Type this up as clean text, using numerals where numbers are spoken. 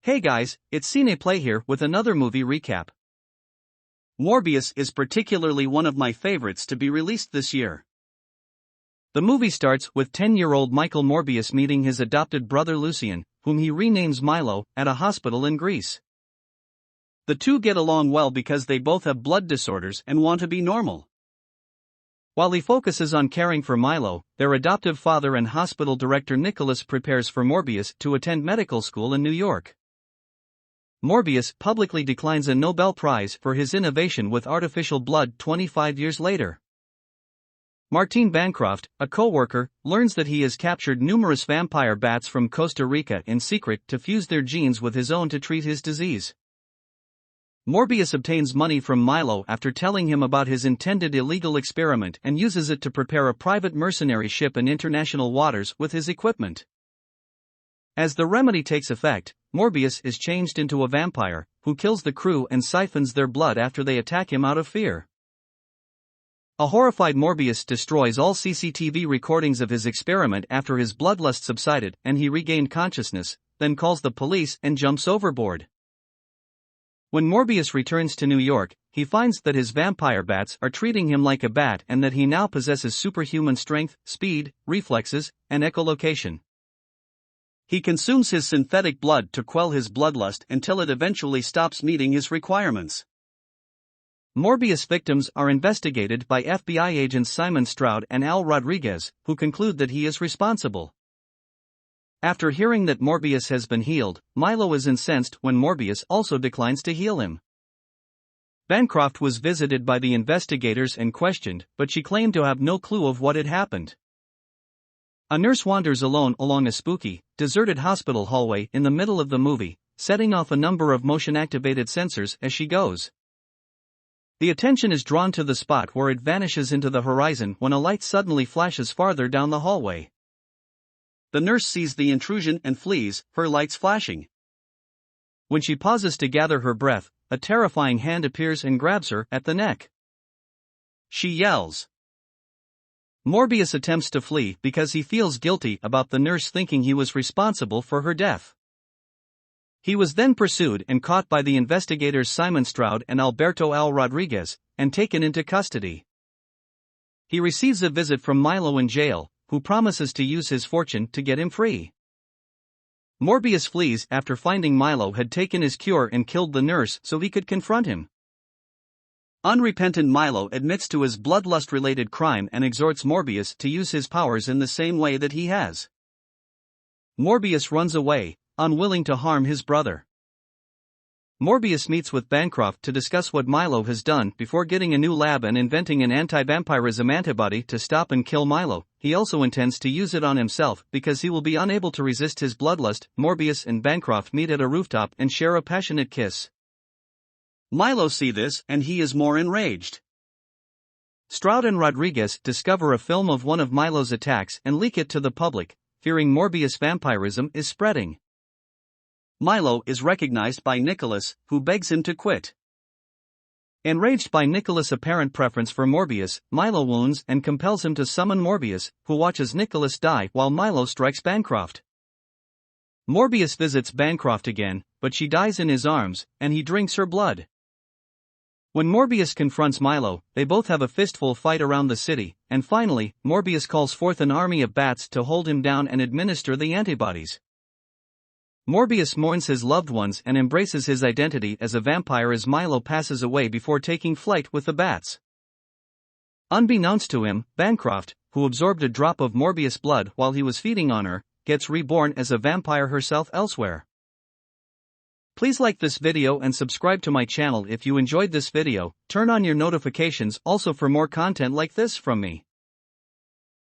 Hey guys, it's Cineplay here with another movie recap. Morbius is particularly one of my favorites to be released this year. The movie starts with 10-year-old Michael Morbius meeting his adopted brother Lucien, whom he renames Milo, at a hospital in Greece. The two get along well because they both have blood disorders and want to be normal. While he focuses on caring for Milo, their adoptive father and hospital director Nicholas prepares for Morbius to attend medical school in New York. Morbius publicly declines a Nobel Prize for his innovation with artificial blood 25 years later. Martine Bancroft, a co-worker, learns that he has captured numerous vampire bats from Costa Rica in secret to fuse their genes with his own to treat his disease. Morbius obtains money from Milo after telling him about his intended illegal experiment and uses it to prepare a private mercenary ship in international waters with his equipment. As the remedy takes effect, Morbius is changed into a vampire, who kills the crew and siphons their blood after they attack him out of fear. A horrified Morbius destroys all CCTV recordings of his experiment after his bloodlust subsided and he regained consciousness, then calls the police and jumps overboard. When Morbius returns to New York, he finds that his vampire bats are treating him like a bat and that he now possesses superhuman strength, speed, reflexes, and echolocation. He consumes his synthetic blood to quell his bloodlust until it eventually stops meeting his requirements. Morbius victims are investigated by FBI agents Simon Stroud and Al Rodriguez, who conclude that he is responsible. After hearing that Morbius has been healed, Milo is incensed when Morbius also declines to heal him. Bancroft was visited by the investigators and questioned, but she claimed to have no clue of what had happened. A nurse wanders alone along a spooky, deserted hospital hallway in the middle of the movie, setting off a number of motion-activated sensors as she goes. The attention is drawn to the spot where it vanishes into the horizon when a light suddenly flashes farther down the hallway. The nurse sees the intrusion and flees, her lights flashing. When she pauses to gather her breath, a terrifying hand appears and grabs her at the neck. She yells. Morbius attempts to flee because he feels guilty about the nurse thinking he was responsible for her death. He was then pursued and caught by the investigators Simon Stroud and Alberto Al Rodriguez, and taken into custody. He receives a visit from Milo in jail, who promises to use his fortune to get him free. Morbius flees after finding Milo had taken his cure and killed the nurse so he could confront him. Unrepentant Milo admits to his bloodlust-related crime and exhorts Morbius to use his powers in the same way that he has. Morbius runs away, unwilling to harm his brother. Morbius meets with Bancroft to discuss what Milo has done before getting a new lab and inventing an anti-vampirism antibody to stop and kill Milo. He also intends to use it on himself because he will be unable to resist his bloodlust. Morbius and Bancroft meet at a rooftop and share a passionate kiss. Milo sees this and he is more enraged. Stroud and Rodriguez discover a film of one of Milo's attacks and leak it to the public, fearing Morbius vampirism is spreading. Milo is recognized by Nicholas, who begs him to quit. Enraged by Nicholas' apparent preference for Morbius, Milo wounds and compels him to summon Morbius, who watches Nicholas die while Milo strikes Bancroft. Morbius visits Bancroft again, but she dies in his arms, and he drinks her blood. When Morbius confronts Milo, they both have a fistful fight around the city, and finally, Morbius calls forth an army of bats to hold him down and administer the antibodies. Morbius mourns his loved ones and embraces his identity as a vampire as Milo passes away before taking flight with the bats. Unbeknownst to him, Bancroft, who absorbed a drop of Morbius blood while he was feeding on her, gets reborn as a vampire herself elsewhere. Please like this video and subscribe to my channel if you enjoyed this video. Turn on your notifications also for more content like this from me.